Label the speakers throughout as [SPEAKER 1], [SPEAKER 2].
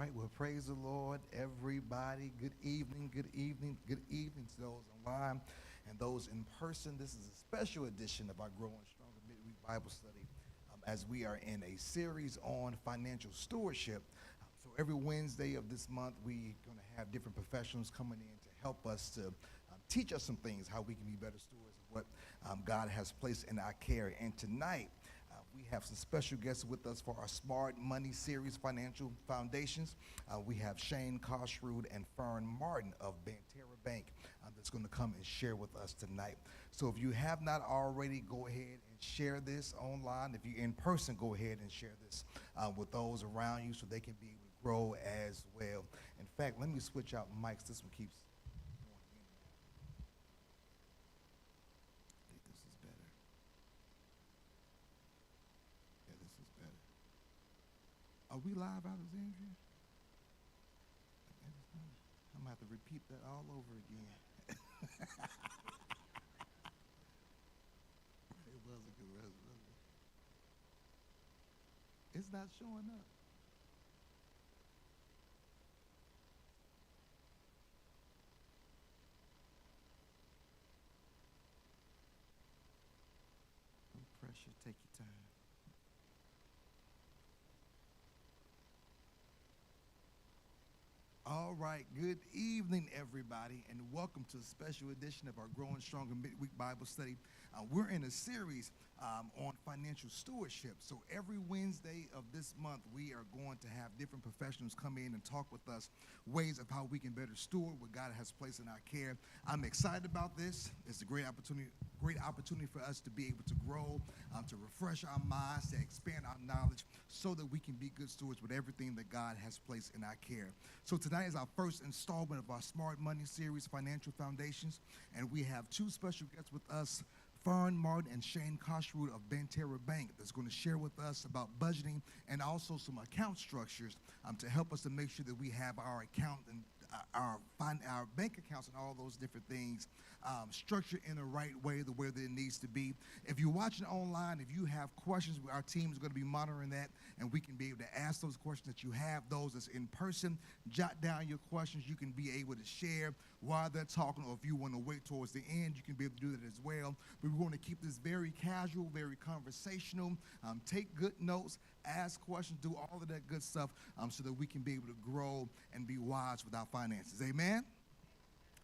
[SPEAKER 1] right, well, praise the Lord, everybody. Good evening, good evening, good evening to those online and those in person. This is a special edition of our Growing Stronger Midweek Bible Study as we are in a series on financial stewardship. So every Wednesday of this month, we're going to have different professionals coming in to help us to teach us some things, how we can be better stewards of what God has placed in our care. And tonight, we have some special guests with us for our Smart Money Series Financial Foundations. We have Shane Carsrud and Fern Martin of Banterra Bank that's going to come and share with us tonight. So if you have not already, go ahead and share this online. If you're in person, go ahead and share this with those around you so they can be able to grow as well. In fact, let me switch out mics. This one keeps going in and out. I think this is better. Yeah, this is better. Are we live, Alexandria? I'm going to have to repeat that all over again. It was a good resolution. It's not showing up. No pressure, take your time. All right, good evening, everybody, and welcome to a special edition of our Growing Stronger Midweek Bible Study. We're in a series on financial stewardship. So every Wednesday of this month, we are going to have different professionals come in and talk with us ways of how we can better steward what God has placed in our care. I'm excited about this. It's a great opportunity for us to be able to grow, to refresh our minds, to expand our knowledge so that we can be good stewards with everything that God has placed in our care. So tonight is our first installment of our Smart Money Series Financial Foundations, and we have two special guests with us, Fern Martin and Shane Carsrud of Banterra Bank, that's going to share with us about budgeting and also some account structures to help us to make sure that we have our account and our bank accounts and all those different things structured in the right way, the way that it needs to be. If you're watching online, if you have questions, our team is going to be monitoring that, and we can be able to ask those questions that you have. Those that's in person, jot down your questions. You can be able to share while they're talking, or if you want to wait towards the end, you can be able to do that as well. But we want to keep this very casual, very conversational. Take good notes, ask questions, do all of that good stuff so that we can be able to grow and be wise with our finances. Amen?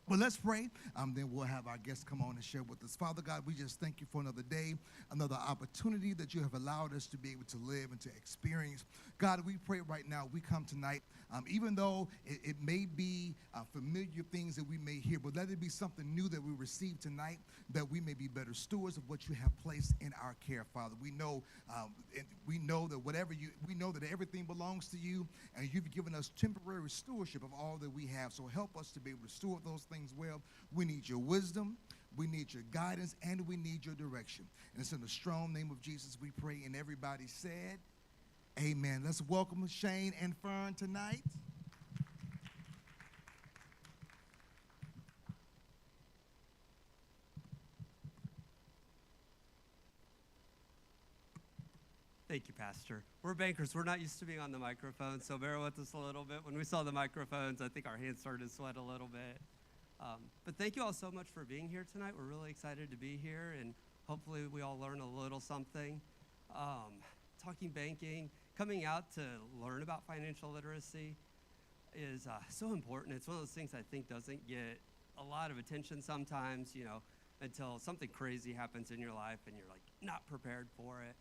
[SPEAKER 1] Well, let's pray. Then we'll have our guests come on and share with us. Father God, we just thank you for another day, another opportunity that you have allowed us to be able to live and to experience. God, we pray right now, we come tonight, even though it may be familiar things that we may hear, but let it be something new that we receive tonight, that we may be better stewards of what you have placed in our care, Father. We know that we know that everything belongs to you, and you've given us temporary stewardship of all that we have. So help us to be able to steward those things well. We need your wisdom, we need your guidance, and we need your direction. And it's in the strong name of Jesus we pray, and everybody said, amen. Let's welcome Shane and Fern tonight.
[SPEAKER 2] Thank you, Pastor. We're bankers. We're not used to being on the microphone, so bear with us a little bit. When we saw the microphones, I think our hands started to sweat a little bit. But thank you all so much for being here tonight. We're really excited to be here, and hopefully we all learn a little something. Talking banking, coming out to learn about financial literacy is so important. It's one of those things I think doesn't get a lot of attention sometimes, until something crazy happens in your life and you're like not prepared for it.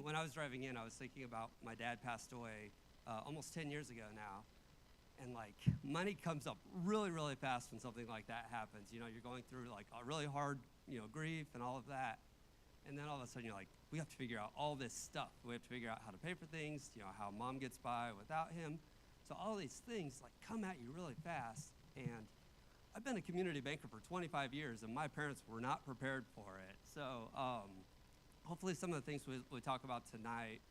[SPEAKER 2] When I was driving in, I was thinking about my dad passed away almost 10 years ago now. And money comes up really, really fast when something like that happens. You're going through a really hard, grief and all of that. And then all of a sudden you're like, we have to figure out all this stuff. We have to figure out how to pay for things, how mom gets by without him. So all these things come at you really fast. And I've been a community banker for 25 years, and my parents were not prepared for it. So hopefully some of the things we talk about tonight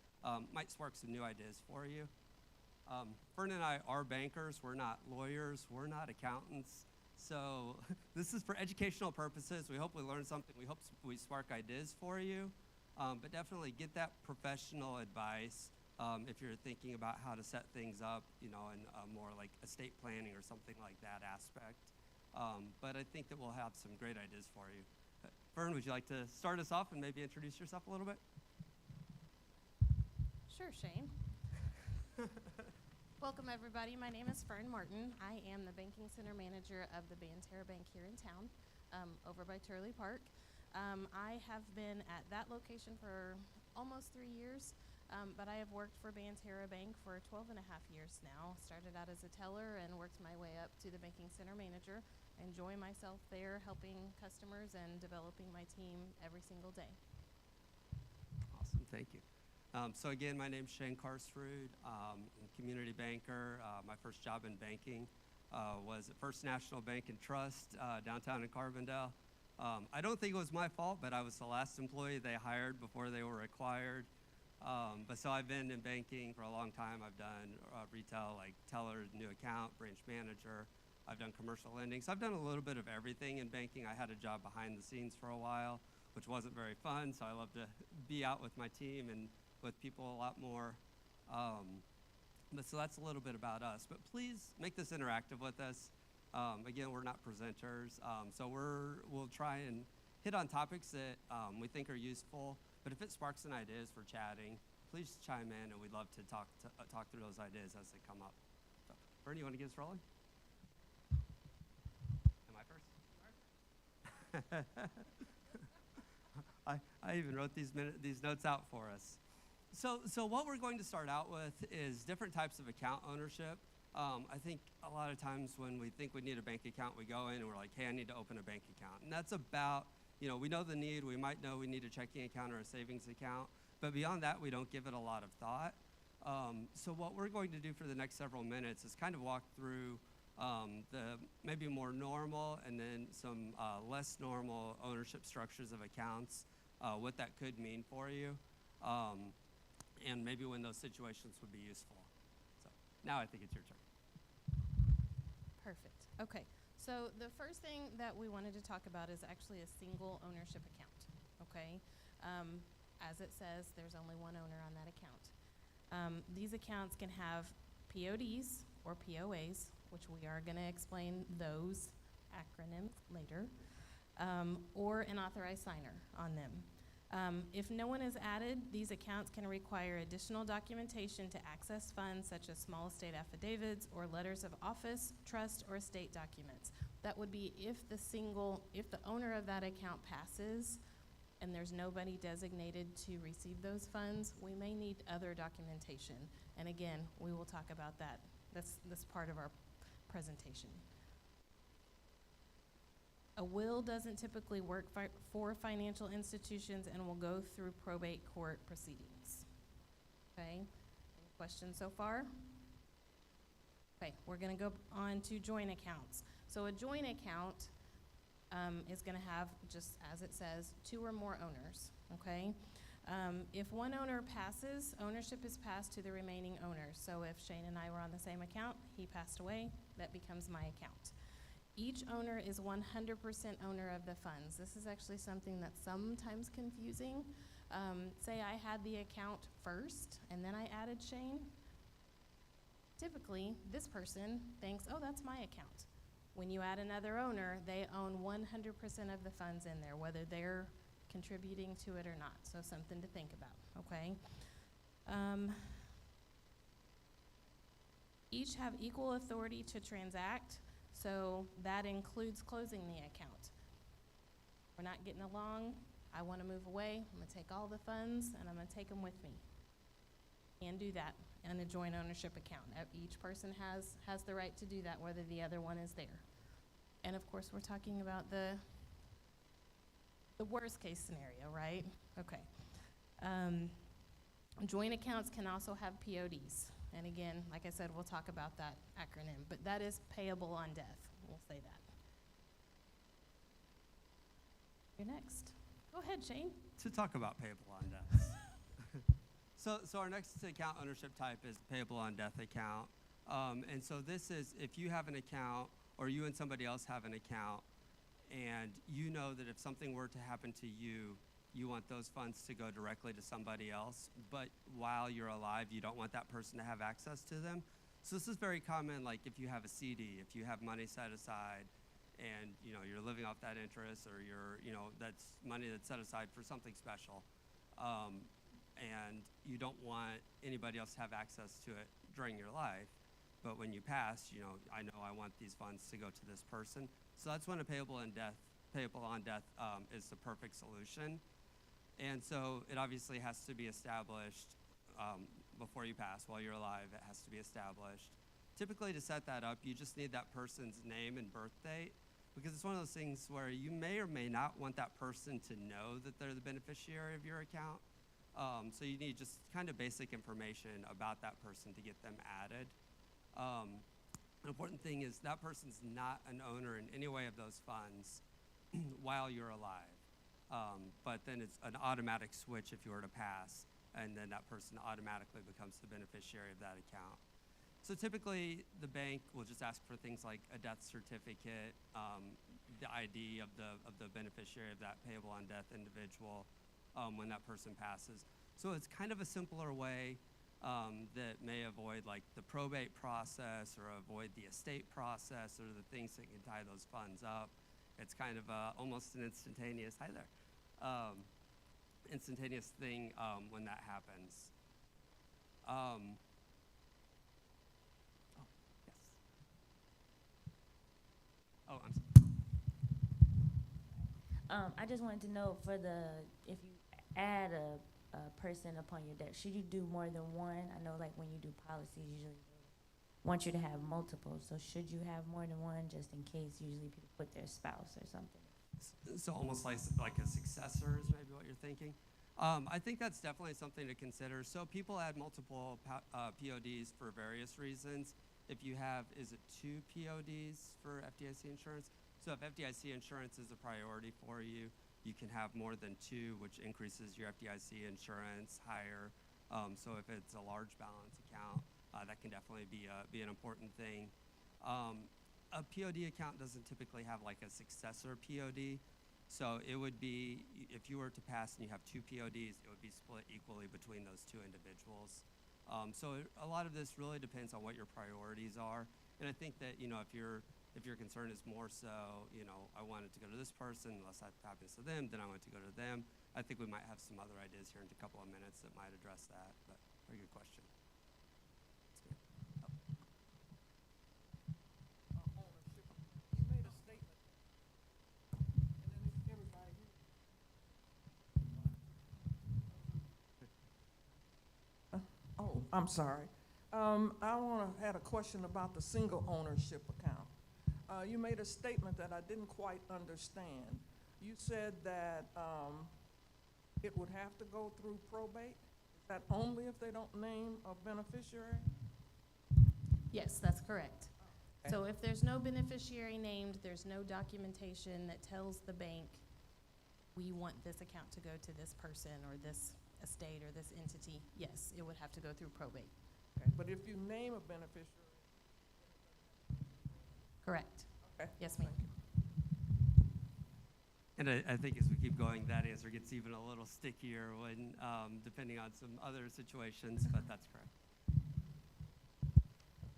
[SPEAKER 2] might spark some new ideas for you. Fern and I are bankers. We're not lawyers. We're not accountants. So this is for educational purposes. We hope we learn something. We hope we spark ideas for you. But definitely get that professional advice if you're thinking about how to set things up, in a more like estate planning or something like that aspect. But I think that we'll have some great ideas for you. Fern, would you like to start us off and maybe introduce yourself a little bit?
[SPEAKER 3] Sure, Shane. Welcome, everybody. My name is Fern Martin. I am the banking center manager of the Banterra Bank here in town, over by Turley Park. I have been at that location for almost 3 years, but I have worked for Banterra Bank for 12 and a half years now. Started out as a teller and worked my way up to the banking center manager. Enjoy myself there, helping customers and developing my team every single day.
[SPEAKER 2] Awesome, thank you. So again, my name's Shane Carsrud. I'm a community banker. My first job in banking was at First National Bank and Trust downtown in Carbondale. I don't think it was my fault, but I was the last employee they hired before they were acquired. But so I've been in banking for a long time. I've done retail, like teller, new account, branch manager. I've done commercial lending. So I've done a little bit of everything in banking. I had a job behind the scenes for a while, which wasn't very fun. So I love to be out with my team and with people a lot more. But so that's a little bit about us. But please make this interactive with us. Again, we're not presenters. So we'll try and hit on topics that we think are useful. But if it sparks some ideas for chatting, please chime in, and we'd love to talk through those ideas as they come up. So, Bernie, you want to get us rolling? Am I first? I even wrote these notes out for us. So what we're going to start out with is different types of account ownership. I think a lot of times when we think we need a bank account, we go in and we're like, hey, I need to open a bank account. And that's about, we know the need. We might know we need a checking account or a savings account. But beyond that, we don't give it a lot of thought. So what we're going to do for the next several minutes is kind of walk through the maybe more normal and then some less normal ownership structures of accounts, what that could mean for you. And maybe when those situations would be useful. So now I think it's your turn.
[SPEAKER 3] Perfect. Okay. So the first thing that we wanted to talk about is actually a single ownership account. Okay. As it says, there's only one owner on that account. These accounts can have PODs or POAs, which we are going to explain those acronyms later, or an authorized signer on them. If no one is added, these accounts can require additional documentation to access funds such as small estate affidavits or letters of office, trust, or estate documents. That would be if the owner of that account passes and there's nobody designated to receive those funds, we may need other documentation. And again, we will talk about that. That's part of our presentation. A will doesn't typically work for financial institutions and will go through probate court proceedings. Okay, any questions so far? Okay, we're going to go on to joint accounts. So a joint account is going to have, just as it says, 2 or more owners. Okay, if one owner passes, ownership is passed to the remaining owners. So if Shane and I were on the same account, he passed away, that becomes my account. Each owner is 100% owner of the funds. This is actually something that's sometimes confusing. Say I had the account first and then I added Shane. Typically, this person thinks, oh, that's my account. When you add another owner, they own 100% of the funds in there, whether they're contributing to it or not. So something to think about, okay? Each have equal authority to transact. So that includes closing the account. We're not getting along. I want to move away. I'm going to take all the funds and I'm going to take them with me. And do that in a joint ownership account. Each person has the right to do that, whether the other one is there. And of course, we're talking about the worst case scenario, right? Okay. Joint accounts can also have PODs. And again, like I said, we'll talk about that acronym, but that is payable on death. We'll say that. You're next. Go ahead, Shane.
[SPEAKER 2] To talk about payable on death. So our next account ownership type is payable on death account. And so this is if you have an account or you and somebody else have an account and you know that if something were to happen to you, you want those funds to go directly to somebody else, but while you're alive, you don't want that person to have access to them. So this is very common, like if you have a CD, if you have money set aside, and you're living off that interest, or that's money that's set aside for something special, and you don't want anybody else to have access to it during your life. But when you pass, I know I want these funds to go to this person. So that's when a payable on death is the perfect solution. And so it obviously has to be established before you pass. While you're alive, it has to be established. Typically, to set that up, you just need that person's name and birth date, because it's one of those things where you may or may not want that person to know that they're the beneficiary of your account. So you need just kind of basic information about that person to get them added. An important thing is that person's not an owner in any way of those funds while you're alive. But then it's an automatic switch if you were to pass, and then that person automatically becomes the beneficiary of that account. So typically, the bank will just ask for things like a death certificate, the ID of the beneficiary of that payable on death individual when that person passes. So it's kind of a simpler way that may avoid like the probate process, or avoid the estate process, or the things that can tie those funds up. It's kind of almost an instantaneous, instantaneous thing when that happens. Yes. Oh, I'm sorry.
[SPEAKER 4] I just wanted to know if you add a person upon your death, should you do more than one? I know like when you do policies, usually they want you to have multiple. So should you have more than one, just in case? Usually people put their spouse or something.
[SPEAKER 2] So almost like a successor is maybe what you're thinking. I think that's definitely something to consider. So people add multiple PODs for various reasons. If you have, is it 2 PODs for FDIC insurance? So if FDIC insurance is a priority for you, you can have more than 2, which increases your FDIC insurance higher. So if it's a large balance account, that can definitely be an important thing. A POD account doesn't typically have like a successor POD. So it would be, if you were to pass and you have 2 PODs, it would be split equally between those 2 individuals. So a lot of this really depends on what your priorities are. And I think that, if your concern is more so, I wanted to go to this person, unless that happens to them, then I want to go to them. I think we might have some other ideas here in a couple of minutes that might address that, but very good question.
[SPEAKER 5] Ownership. You made a statement, and then everybody here. I'm sorry. Had a question about the single ownership account. You made a statement that I didn't quite understand. You said that it would have to go through probate. Is that only if they don't name a beneficiary?
[SPEAKER 3] Yes, that's correct.
[SPEAKER 5] Okay.
[SPEAKER 3] So if there's no beneficiary named, there's no documentation that tells the bank, we want this account to go to this person or this estate or this entity, yes, it would have to go through probate.
[SPEAKER 5] Okay, but if you name a beneficiary.
[SPEAKER 3] Correct.
[SPEAKER 5] Okay.
[SPEAKER 3] Yes, ma'am.
[SPEAKER 5] Thank you.
[SPEAKER 2] And I think as we keep going, that answer gets even a little stickier when, depending on some other situations, but that's correct.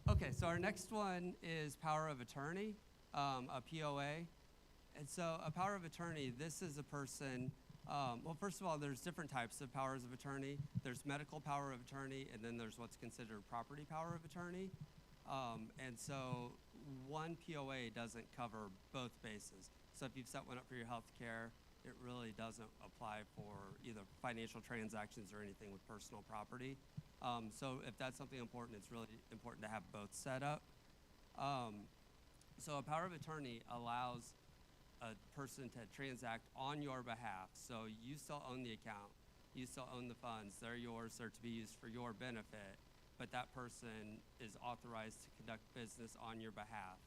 [SPEAKER 2] Okay, so our next one is power of attorney, a POA. And so a power of attorney, this is a person, well, first of all, there's different types of powers of attorney. There's medical power of attorney, and then there's what's considered property power of attorney. And so one POA doesn't cover both bases. So if you've set one up for your health care, it really doesn't apply for either financial transactions or anything with personal property. So if that's something important, it's really important to have both set up. So a power of attorney allows a person to transact on your behalf. So you still own the account, you still own the funds, they're yours, they're to be used for your benefit, but that person is authorized to conduct business on your behalf.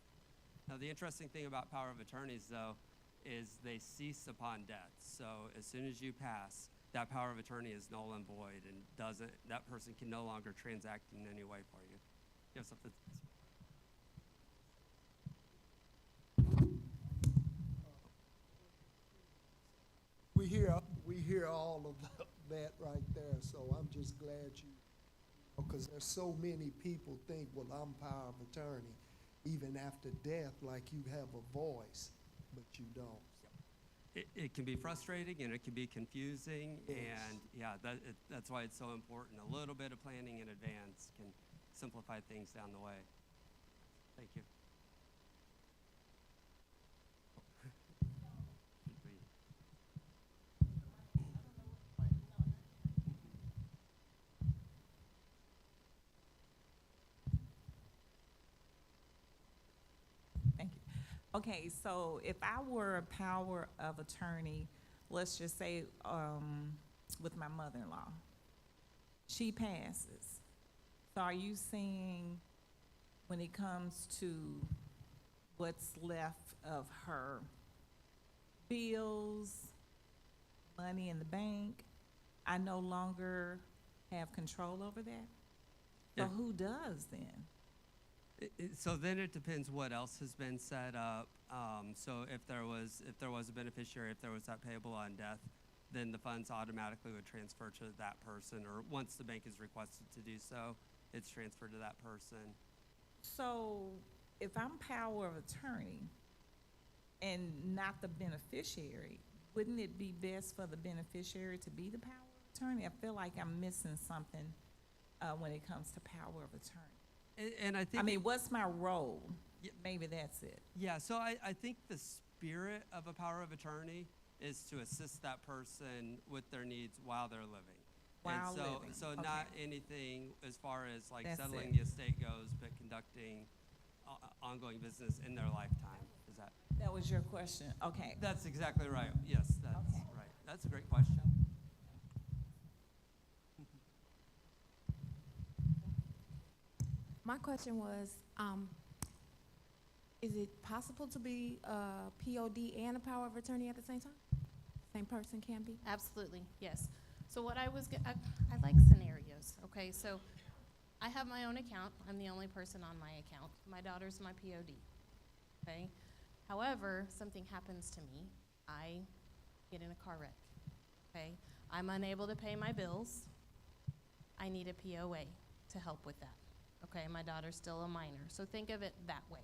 [SPEAKER 2] Now, the interesting thing about power of attorneys, though, is they cease upon death. So as soon as you pass, that power of attorney is null and void, and that person can no longer transact in any way for you. You have something?
[SPEAKER 6] we hear all of that right there, so I'm just glad because there's so many people think, well, I'm power of attorney, even after death, like you have a voice, but you don't.
[SPEAKER 2] It can be frustrating and it can be confusing,
[SPEAKER 6] Yes.
[SPEAKER 2] and that's why it's so important. A little bit of planning in advance can simplify things down the way. Thank you. Should we-
[SPEAKER 7] Thank you. Okay, so if I were a power of attorney, let's just say with my mother-in-law, she passes. So are you saying when it comes to what's left of her bills, money in the bank, I no longer have control over that? So
[SPEAKER 2] Yeah.
[SPEAKER 7] who does then?
[SPEAKER 2] So then it depends what else has been set up. So if there was a beneficiary, if there was that payable on death, then the funds automatically would transfer to that person, or once the bank is requested to do so, it's transferred to that person.
[SPEAKER 7] So if I'm power of attorney and not the beneficiary, wouldn't it be best for the beneficiary to be the power of attorney? I feel like I'm missing something when it comes to power of attorney.
[SPEAKER 2] And I think
[SPEAKER 7] I mean, what's my role?
[SPEAKER 2] Yeah.
[SPEAKER 7] Maybe that's it.
[SPEAKER 2] Yeah, so I think the spirit of a power of attorney is to assist that person with their needs while they're living.
[SPEAKER 7] While
[SPEAKER 2] and so,
[SPEAKER 7] living,
[SPEAKER 2] So
[SPEAKER 7] okay.
[SPEAKER 2] not anything as far as like
[SPEAKER 7] That's
[SPEAKER 2] settling
[SPEAKER 7] it.
[SPEAKER 2] the estate goes, but conducting ongoing business in their lifetime. Is that?
[SPEAKER 7] That was your question. Okay.
[SPEAKER 2] That's exactly right. Yes, that's
[SPEAKER 7] Okay.
[SPEAKER 2] right. That's a great question.
[SPEAKER 8] My question was, is it possible to be a POD and a power of attorney at the same time? Same person can be?
[SPEAKER 3] Absolutely, yes. So what I like scenarios, okay? So I have my own account. I'm the only person on my account. My daughter's my POD, okay? However, something happens to me. I get in a car wreck, okay? I'm unable to pay my bills. I need a POA to help with that, okay? My daughter's still a minor, so think of it that way.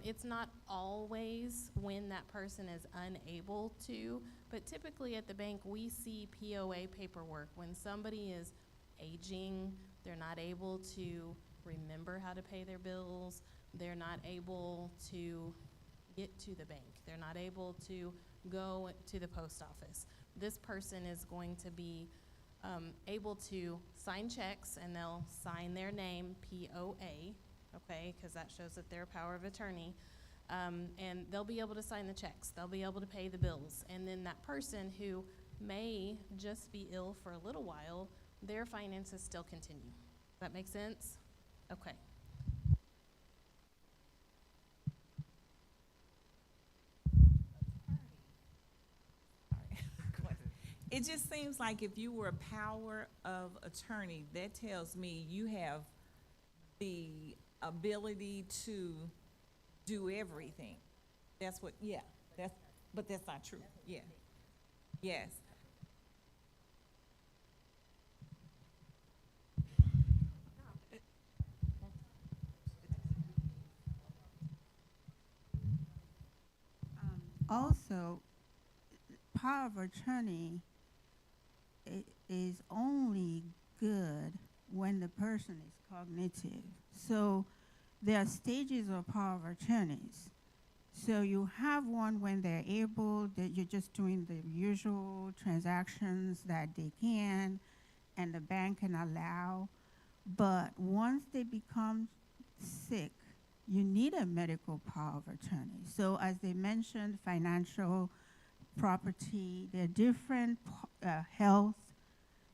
[SPEAKER 3] It's not always when that person is unable to, but typically at the bank, we see POA paperwork when somebody is aging, they're not able to remember how to pay their bills, they're not able to get to the bank, they're not able to go to the post office. This person is going to be able to sign checks, and they'll sign their name, POA, okay, because that shows that they're a power of attorney, and they'll be able to sign the checks, they'll be able to pay the bills, and then that person who may just be ill for a little while, their finances still continue. Does that make sense? Okay.
[SPEAKER 7] It just seems like if you were a power of attorney, that tells me you have the ability to do everything. That's what, yeah, but that's not true. Yeah. Yes.
[SPEAKER 9] Also, power of attorney is only good when the person is cognitive. So there are stages of power of attorneys. So you have one when they're able, that you're just doing the usual transactions that they can and the bank can allow. But once they become sick, you need a medical power of attorney. So as they mentioned, financial, property, there are different health.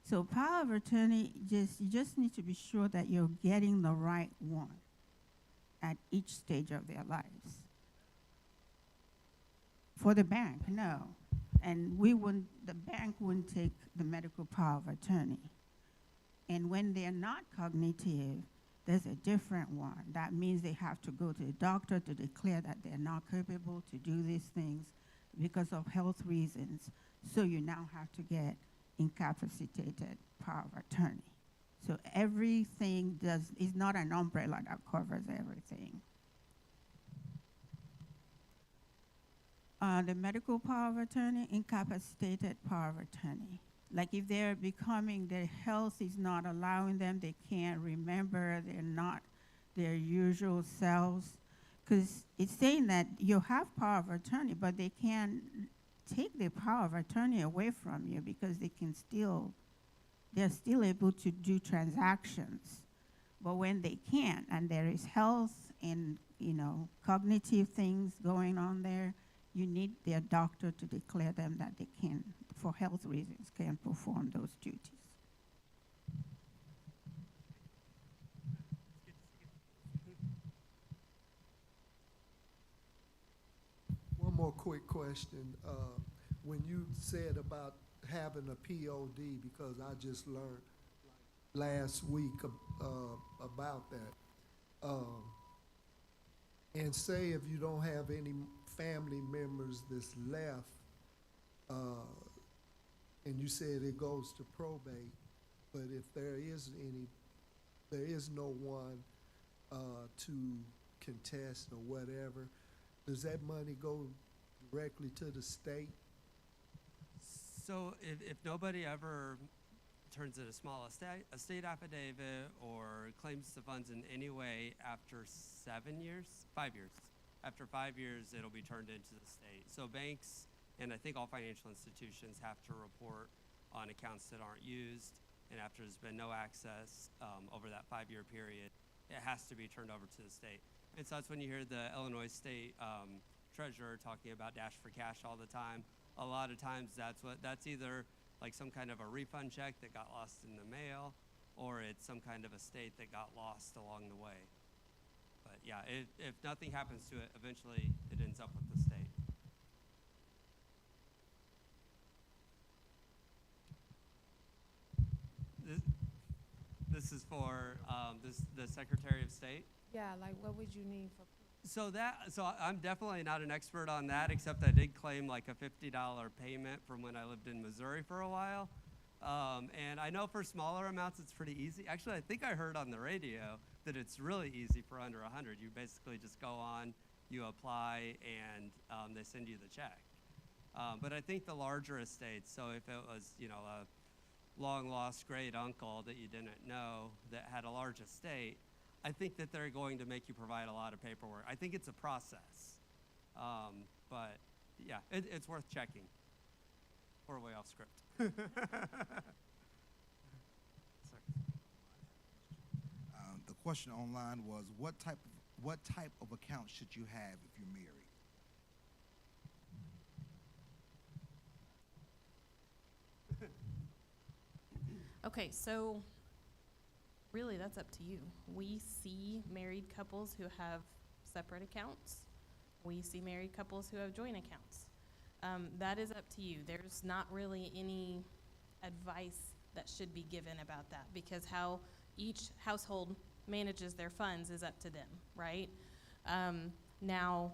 [SPEAKER 9] So power of attorney, you just need to be sure that you're getting the right one at each stage of their lives. For the bank, no. And the bank wouldn't take the medical power of attorney. And when they're not cognitive, there's a different one. That means they have to go to the doctor to declare that they're not capable to do these things because of health reasons. So you now have to get incapacitated power of attorney. So everything is not an umbrella that covers everything. The medical power of attorney, incapacitated power of attorney. Like if they're becoming, their health is not allowing them, they can't remember, they're not their usual selves. Because it's saying that you have power of attorney, but they can't take the power of attorney away from you because they're still able to do transactions. But when they can't, and there is health and cognitive things going on there, you need their doctor to declare them that they can, for health reasons, can perform those duties.
[SPEAKER 6] One more quick question. When you said about having a POD, because I just learned last week about that. And say if you don't have any family members that's left, and you said it goes to probate, but if there is no one to contest or whatever, does that money go directly to the state?
[SPEAKER 2] So if nobody ever turns in a small estate affidavit or claims the funds in any way after 7 years, 5 years. After 5 years, it'll be turned into the state. So banks and I think all financial institutions have to report on accounts that aren't used, and after there's been no access over that 5-year period, it has to be turned over to the state. And so that's when you hear the Illinois State Treasurer talking about Dash for Cash all the time. A lot of times that's either like some kind of a refund check that got lost in the mail, or it's some kind of estate that got lost along the way. But yeah, if nothing happens to it, eventually it ends up with the state. This is for the Secretary of State.
[SPEAKER 8] Yeah, like what would you need for?
[SPEAKER 2] So I'm definitely not an expert on that, except I did claim like a $50 payment from when I lived in Missouri for a while. And I know for smaller amounts it's pretty easy. Actually, I think I heard on the radio that it's really easy for under 100. You basically just go on, you apply, and they send you the check. But I think the larger estates, so if it was, a long lost great uncle that you didn't know that had a large estate, I think that they're going to make you provide a lot of paperwork. I think it's a process. But yeah, it's worth checking. We're way off script.
[SPEAKER 1] The question online was, what type of account should you have if you're married?
[SPEAKER 3] Okay, so really that's up to you. We see married couples who have separate accounts. We see married couples who have joint accounts. That is up to you. There's not really any advice that should be given about that, because how each household manages their funds is up to them, right? Now,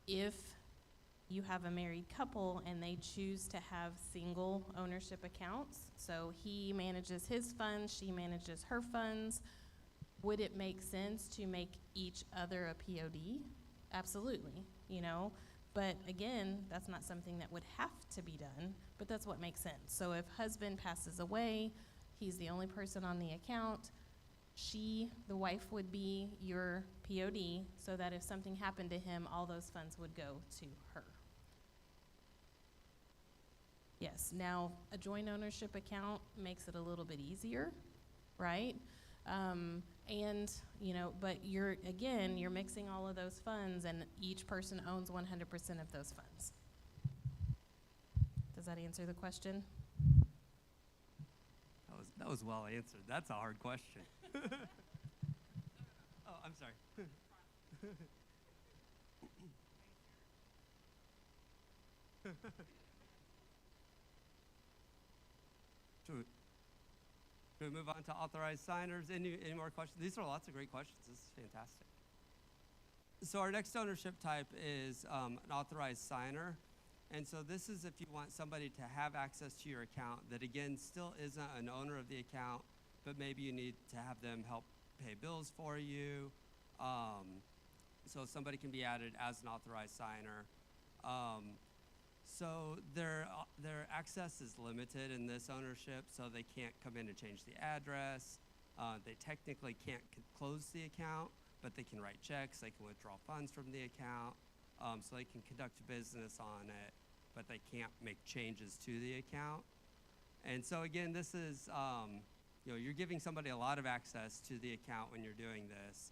[SPEAKER 3] if you have a married couple and they choose to have single ownership accounts, so he manages his funds, she manages her funds, would it make sense to make each other a POD? Absolutely, But again, that's not something that would have to be done, but that's what makes sense. So if husband passes away, he's the only person on the account, the wife would be your POD, so that if something happened to him, all those funds would go to her. Yes, now a joint ownership account makes it a little bit easier, right? But you're mixing all of those funds, and each person owns 100% of those funds. Does that answer the question?
[SPEAKER 2] That was well answered. That's a hard question. Oh, I'm sorry. Should we move on to authorized signers? Any more questions? These are lots of great questions. This is fantastic. So our next ownership type is an authorized signer. And so this is if you want somebody to have access to your account that, again, still isn't an owner of the account, but maybe you need to have them help pay bills for you. So somebody can be added as an authorized signer. So their access is limited in this ownership, so they can't come in and change the address. They technically can't close the account, but they can write checks, they can withdraw funds from the account, so they can conduct business on it, but they can't make changes to the account. And so again, this is, you're giving somebody a lot of access to the account when you're doing this,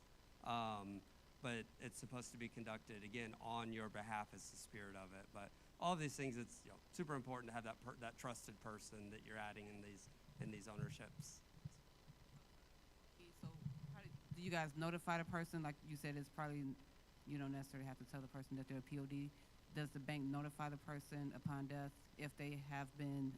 [SPEAKER 2] but it's supposed to be conducted, again, on your behalf is the spirit of it. But all these things, it's super important to have that trusted person that you're adding in these ownerships.
[SPEAKER 10] So how do you guys notify the person? Like you said, it's probably, you don't necessarily have to tell the person that they're a POD. Does the bank notify the person upon death if they have been,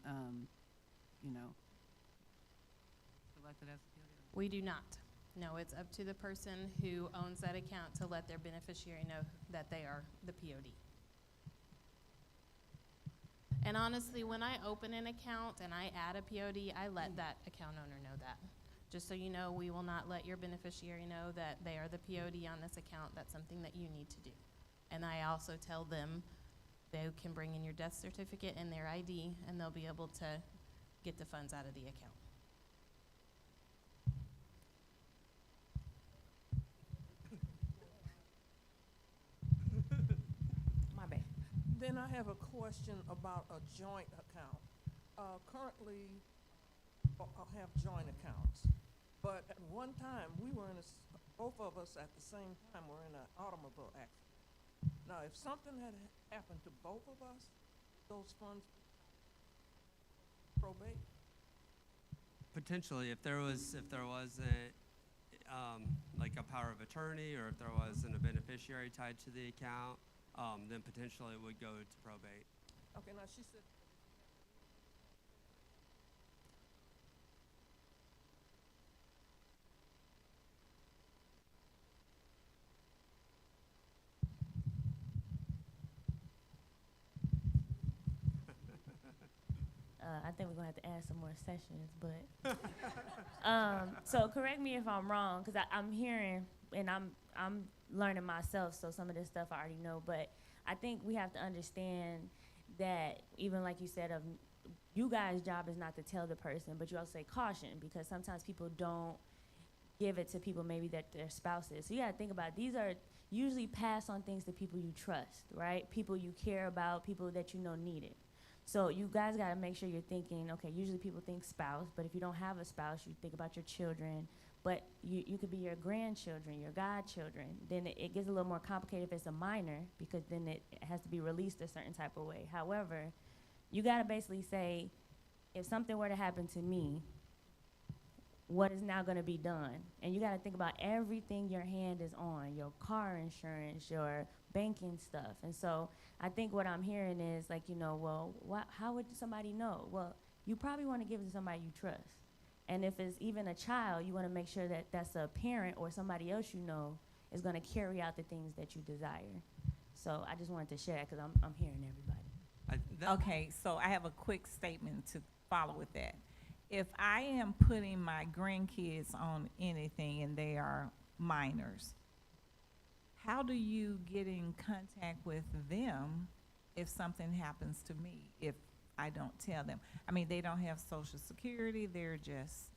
[SPEAKER 10] selected as a POD?
[SPEAKER 3] We do not. No, it's up to the person who owns that account to let their beneficiary know that they are the POD. And honestly, when I open an account and I add a POD, I let that account owner know that. Just so you know, we will not let your beneficiary know that they are the POD on this account. That's something that you need to do. And I also tell them they can bring in your death certificate and their ID, and they'll be able to get the funds out of the account.
[SPEAKER 4] My bad.
[SPEAKER 5] Then I have a question about a joint account. Currently, I have joint accounts, but at one time, we were both of us at the same time were in an automobile accident. Now, if something had happened to both of us, those funds probate?
[SPEAKER 2] Potentially, if there was like a power of attorney, or if there wasn't a beneficiary tied to the account, then potentially it would go to probate.
[SPEAKER 5] Okay, now she said.
[SPEAKER 4] I think we're gonna have to add some more sessions, but so correct me if I'm wrong, because I'm hearing and I'm learning myself, so some of this stuff I already know, but I think we have to understand that even like you said, you guys' job is not to tell the person, but you also say caution, because sometimes people don't give it to people maybe that their spouse is. So you gotta think about it. These are usually pass on things to people you trust, right? People you care about, people that you know need it. So you guys got to make sure you're thinking, okay, usually people think spouse, but if you don't have a spouse, you think about your children. But you could be your grandchildren, your godchildren. Then it gets a little more complicated if it's a minor, because then it has to be released a certain type of way. However, you got to basically say, if something were to happen to me, what is now going to be done? And you got to think about everything your hand is on, your car insurance, your banking stuff. And so I think what I'm hearing is like, well, how would somebody know? Well, you probably want to give it to somebody you trust. And if it's even a child, you want to make sure that that's a parent or somebody else you know is going to carry out the things that you desire. So I just wanted to share that because I'm hearing everybody.
[SPEAKER 7] Okay, so I have a quick statement to follow with that. If I am putting my grandkids on anything and they are minors, how do you get in contact with them if something happens to me, if I don't tell them? I mean, they don't have Social Security, they're just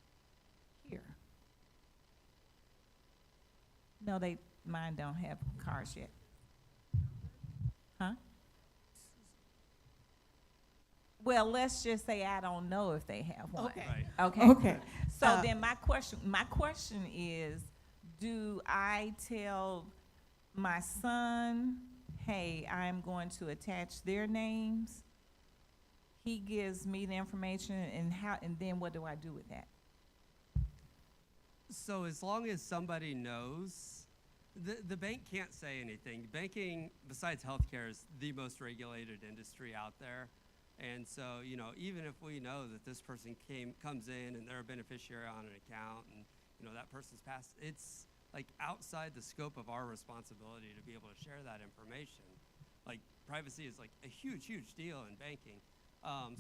[SPEAKER 7] here. No, mine don't have cars yet. Huh? Well, let's just say I don't know if they have one.
[SPEAKER 10] Okay.
[SPEAKER 2] Right.
[SPEAKER 7] Okay.
[SPEAKER 10] Okay.
[SPEAKER 7] So then my question is, do I tell my son, hey, I'm going to attach their names? He gives me the information, and then what do I do with that?
[SPEAKER 2] So as long as somebody knows, the bank can't say anything. Banking, besides healthcare, is the most regulated industry out there. And so, even if we know that this person comes in and they're a beneficiary on an account and, that person's passed, it's like outside the scope of our responsibility to be able to share that information. like privacy is like a huge, huge deal in banking.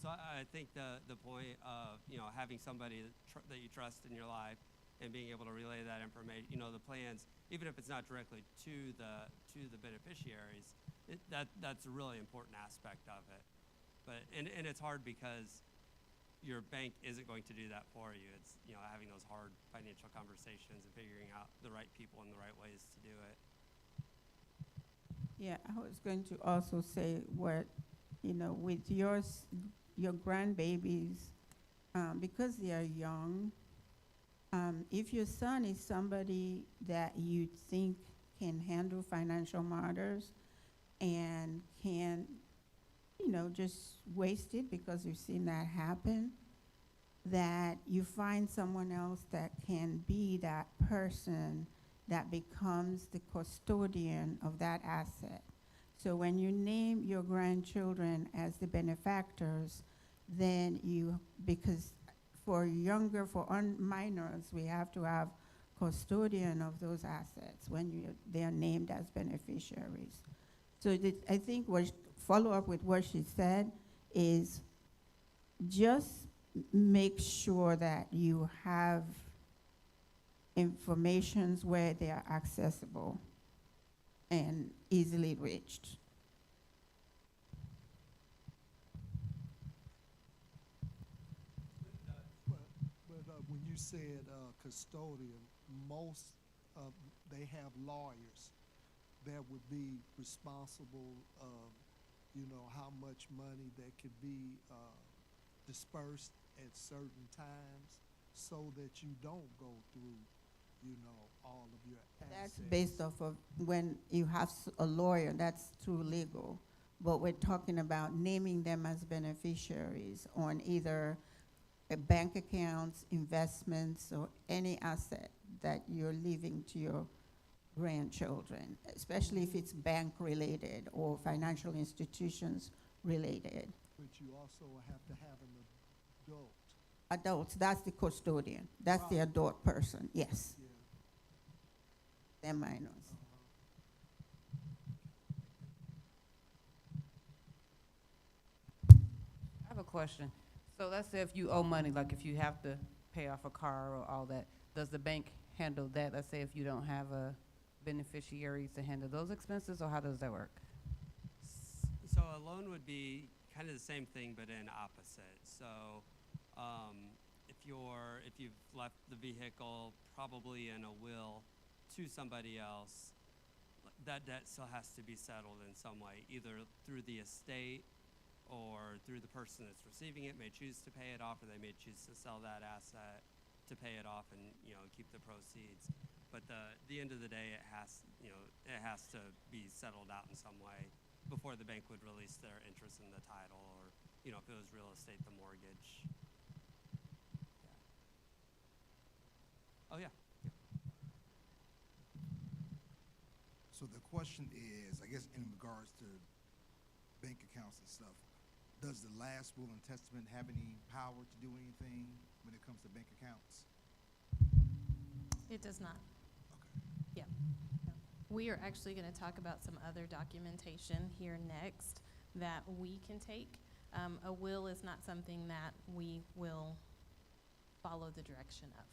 [SPEAKER 2] So I think the point of, having somebody that you trust in your life and being able to relay that information, the plans, even if it's not directly to the beneficiaries, that's a really important aspect of it. But and it's hard because your bank isn't going to do that for you. It's having those hard financial conversations and figuring out the right people and the right ways to do it.
[SPEAKER 9] Yeah, I was going to also say what, with your grandbabies, because they are young, if your son is somebody that you think can handle financial matters and can, just waste it because you've seen that happen, that you find someone else that can be that person that becomes the custodian of that asset. So when you name your grandchildren as the benefactors, then because for minors, we have to have custodian of those assets when they are named as beneficiaries. So I think follow up with what she said is just make sure that you have informations where they are accessible and easily reached.
[SPEAKER 6] But when you said custodian, most they have lawyers that would be responsible of, how much money that could be dispersed at certain times, so that you don't go through, all of your assets.
[SPEAKER 9] That's based off of when you have a lawyer, that's through legal. But we're talking about naming them as beneficiaries on either bank accounts, investments, or any asset that you're leaving to your grandchildren, especially if it's bank related or financial institutions related.
[SPEAKER 6] But you also have to have an adult.
[SPEAKER 9] Adults, that's the custodian. That's the
[SPEAKER 6] Right.
[SPEAKER 9] adult person, yes.
[SPEAKER 6] Yeah.
[SPEAKER 9] They're minors.
[SPEAKER 10] I have a question. So let's say if you owe money, like if you have to pay off a car or all that, does the bank handle that? Let's say if you don't have a beneficiary to handle those expenses, or how does that work?
[SPEAKER 2] So a loan would be kind of the same thing, but in opposite. So if you've left the vehicle probably in a will to somebody else, that debt still has to be settled in some way, either through the estate or through the person that's receiving it may choose to pay it off, or they may choose to sell that asset to pay it off and keep the proceeds. But the end of the day, it has to be settled out in some way before the bank would release their interest in the title, or if it was real estate, the mortgage. Yeah. Oh yeah.
[SPEAKER 1] So the question is, I guess in regards to bank accounts and stuff, does the last will and testament have any power to do anything when it comes to bank accounts?
[SPEAKER 3] It does not.
[SPEAKER 1] Okay.
[SPEAKER 3] Yeah. We are actually going to talk about some other documentation here next that we can take. A will is not something that we will follow the direction of.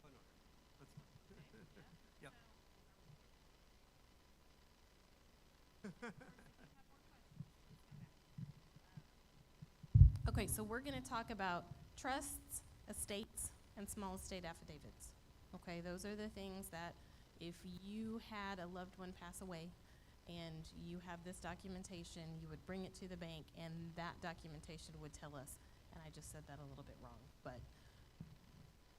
[SPEAKER 2] Oh, no. That's fine. Yep.
[SPEAKER 3] Okay, so we're going to talk about trusts, estates, and small estate affidavits. Okay, those are the things that if you had a loved one pass away and you have this documentation, you would bring it to the bank and that documentation would tell us, and I just said that a little bit wrong, but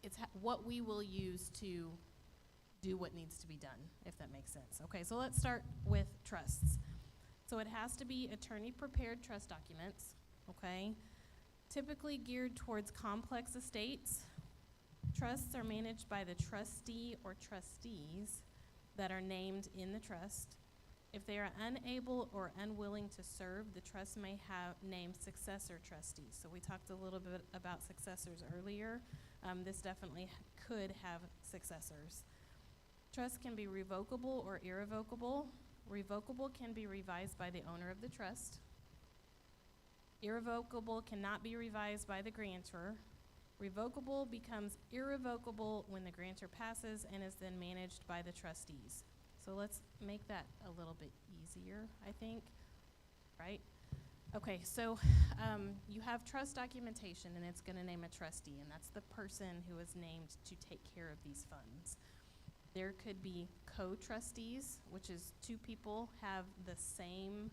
[SPEAKER 3] it's what we will use to do what needs to be done, if that makes sense. Okay, so let's start with trusts. So it has to be attorney-prepared trust documents, okay? Typically geared towards complex estates. Trusts are managed by the trustee or trustees that are named in the trust. If they are unable or unwilling to serve, the trust may have named successor trustees. So we talked a little bit about successors earlier. this definitely could have successors. Trust can be revocable or irrevocable. Revocable can be revised by the owner of the trust. Irrevocable cannot be revised by the grantor. Revocable becomes irrevocable when the grantor passes and is then managed by the trustees. So let's make that a little bit easier, I think, right? Okay, so you have trust documentation, and it's going to name a trustee, and that's the person who is named to take care of these funds. There could be co-trustees, which is two people have the same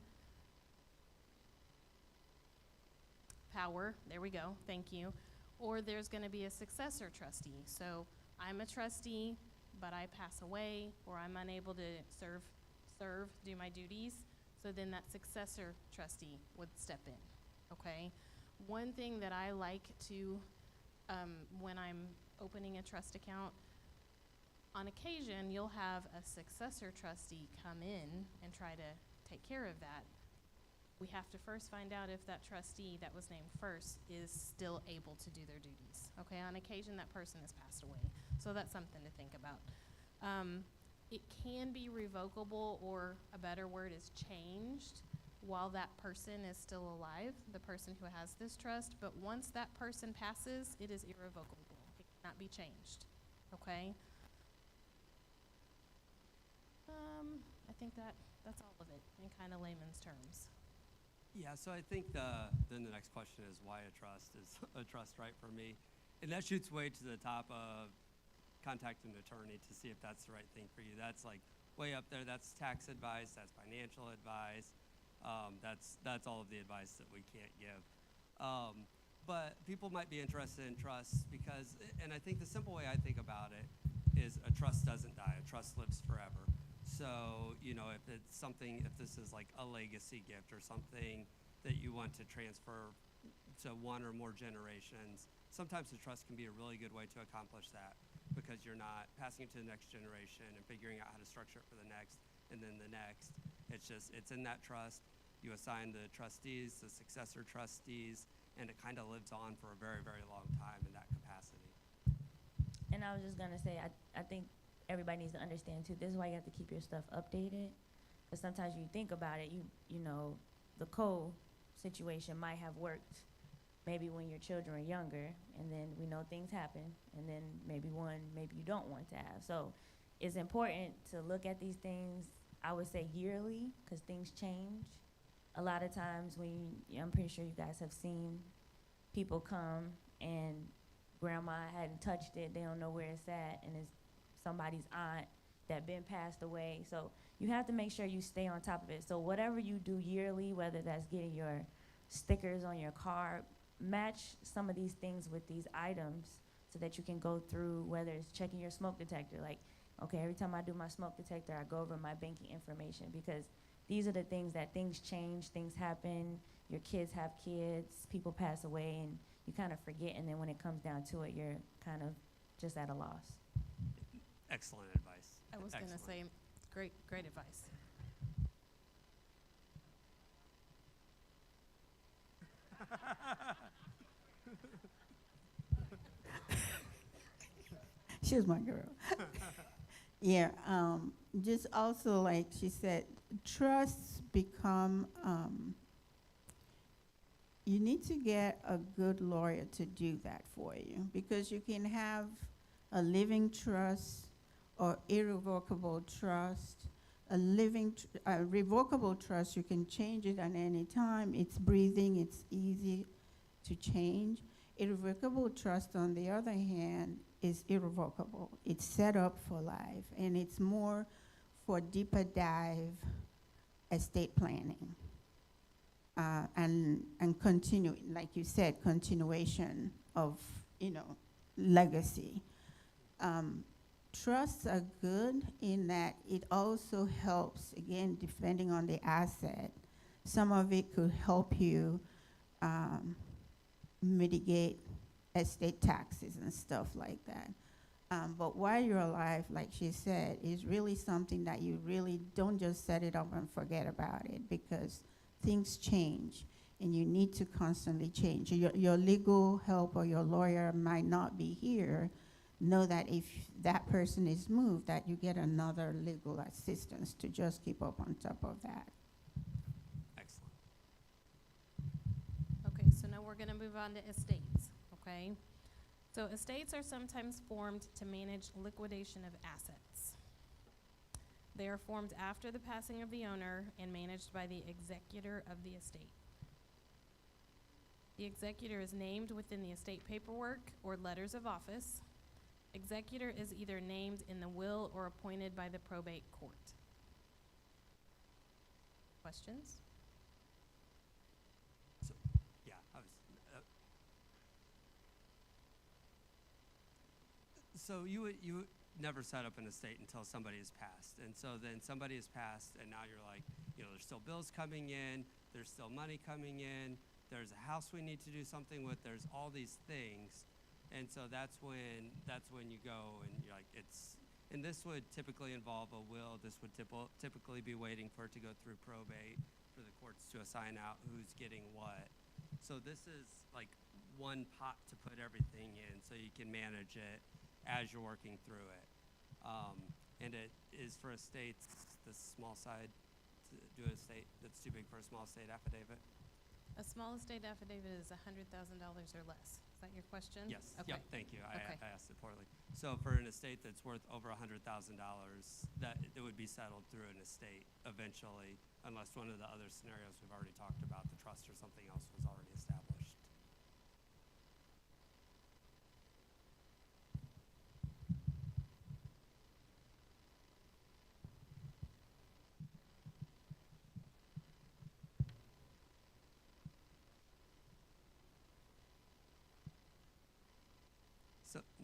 [SPEAKER 3] power. There we go. Thank you. Or there's going to be a successor trustee. So I'm a trustee, but I pass away, or I'm unable to do my duties. So then that successor trustee would step in. Okay. One thing that I like to, when I'm opening a trust account, on occasion, you'll have a successor trustee come in and try to take care of that. We have to first find out if that trustee that was named first is still able to do their duties. Okay, on occasion, that person has passed away. So that's something to think about. It can be revocable, or a better word is changed, while that person is still alive, the person who has this trust. But once that person passes, it is irrevocable. It cannot be changed. Okay? I think that's all of it in kind of layman's terms.
[SPEAKER 2] Yeah, so I think then the next question is why a trust is a trust, right, for me. And that shoots way to the top of contact an attorney to see if that's the right thing for you. That's like way up there. That's tax advice. That's financial advice. That's all of the advice that we can't give. But people might be interested in trusts because, and I think the simple way I think about it is a trust doesn't die. A trust lives forever. So, you know, if it's something, if this is like a legacy gift or something that you want to transfer to one or more generations, sometimes a trust can be a really good way to accomplish that because you're not passing it to the next generation and figuring out how to structure it for the next and then the next. It's just, it's in that trust. You assign the trustees, the successor trustees, and it kind of lives on for a very, very long time in that capacity.
[SPEAKER 4] And I was just going to say, I think everybody needs to understand, too, this is why you have to keep your stuff updated. Because sometimes you think about it, you know, the situation might have worked maybe when your children are younger, and then we know things happen, and then maybe you don't want to have. So it's important to look at these things, I would say yearly, because things change. A lot of times I'm pretty sure you guys have seen people come and grandma hadn't touched it, they don't know where it's at, and it's somebody's aunt that been passed away. So you have to make sure you stay on top of it. So whatever you do yearly, whether that's getting your stickers on your car, match some of these things with these items so that you can go through, whether it's checking your smoke detector. Like, okay, every time I do my smoke detector, I go over my banking information, because these are the things that things change, things happen, your kids have kids, people pass away, and you kind of forget, and then when it comes down to it, you're kind of just at a loss.
[SPEAKER 2] Excellent advice.
[SPEAKER 3] I was going to say, great advice.
[SPEAKER 9] She was my girl. Yeah, just also like she said, trusts become, you need to get a good lawyer to do that for you, because you can have a living trust or irrevocable trust. A revocable trust, you can change it at any time. It's breathing, it's easy to change. Irrevocable trust, on the other hand, is irrevocable. It's set up for life, and it's more for deeper dive estate planning. And continuing, like you said, continuation of, legacy. Trusts are good in that it also helps, again, depending on the asset. Some of it could help you mitigate estate taxes and stuff like that. But while you're alive, like she said, is really something that you really don't just set it up and forget about it, because things change. and you need to constantly change. Your legal help or your lawyer might not be here. Know that if that person is moved, that you get another legal assistance to just keep up on top of that.
[SPEAKER 2] Excellent.
[SPEAKER 3] Okay, so now we're gonna move on to estates, okay? So estates are sometimes formed to manage liquidation of assets. They are formed after the passing of the owner and managed by the executor of the estate. The executor is named within the estate paperwork or letters of office. Executor is either named in the will or appointed by the probate court. Questions?
[SPEAKER 2] So, yeah, so you would never set up an estate until somebody has passed. And so then somebody has passed, and now you're like, there's still bills coming in, there's still money coming in, there's a house we need to do something with, there's all these things. And so that's when you go and you're like, and this would typically involve a will. This would typically be waiting for it to go through probate for the courts to assign out who's getting what. So this is like one pot to put everything in so you can manage it as you're working through it. And it is for estates, the small side, to do an estate that's too big for a small estate affidavit.
[SPEAKER 3] A small estate affidavit is $100,000 or less. Is that your question?
[SPEAKER 2] Yes.
[SPEAKER 3] Okay.
[SPEAKER 2] Yep. Thank you.
[SPEAKER 3] Okay.
[SPEAKER 2] I asked it poorly. So for an estate that's worth over $100,000, that it would be settled through an estate eventually, unless one of the other scenarios we've already talked about, the trust or something else, was already established.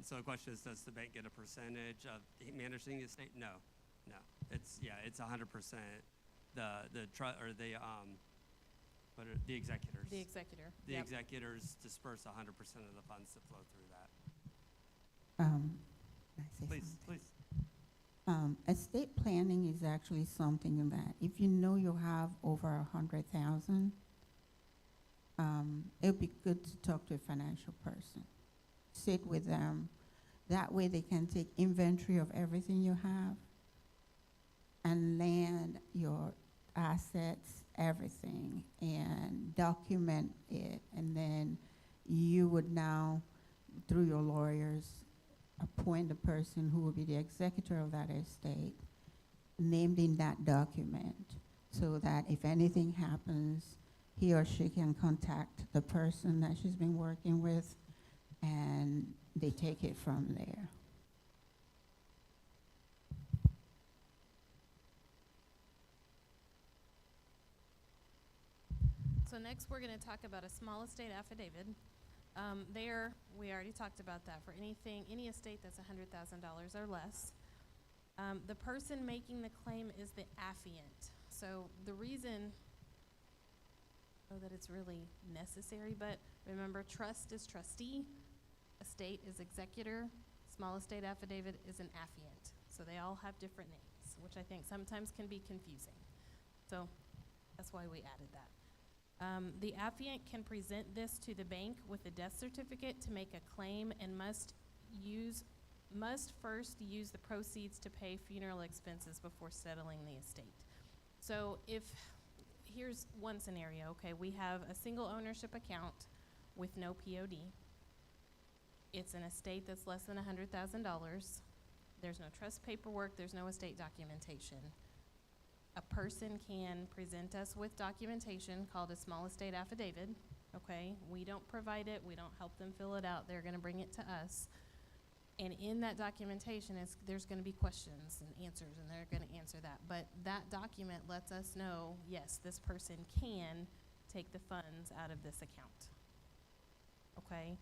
[SPEAKER 2] So the question is, does the bank get a percentage of managing the estate? No. It's 100%. The executors.
[SPEAKER 3] The executor.
[SPEAKER 2] The
[SPEAKER 3] Yep.
[SPEAKER 2] executors disperse 100% of the funds that flow through that.
[SPEAKER 9] Can I say
[SPEAKER 2] Please,
[SPEAKER 9] something?
[SPEAKER 2] please.
[SPEAKER 9] Estate planning is actually something that if you know you have over 100,000, it would be good to talk to a financial person. Sit with them. That way they can take inventory of everything you have and land your assets, everything, and document it. And then you would now, through your lawyers, appoint the person who will be the executor of that estate, named in that document, so that if anything happens, he or she can contact the person that she's been working with, and they take it from there.
[SPEAKER 3] So next, we're going to talk about a small estate affidavit. There, we already talked about that. For any estate that's $100,000 or less, the person making the claim is the affiant. So the reason, that it's really necessary, but remember, trust is trustee, estate is executor, small estate affidavit is an affiant. So they all have different names, which I think sometimes can be confusing. So that's why we added that. The affiant can present this to the bank with a death certificate to make a claim and must first use the proceeds to pay funeral expenses before settling the estate. So here's one scenario, okay, we have a single ownership account with no POD. It's an estate that's less than $100,000. There's no trust paperwork, there's no estate documentation. A person can present us with documentation called a small estate affidavit, okay? We don't provide it, we don't help them fill it out, they're gonna bring it to us. And in that documentation, there's gonna be questions and answers, and they're gonna answer that. But that document lets us know, yes, this person can take the funds out of this account, okay?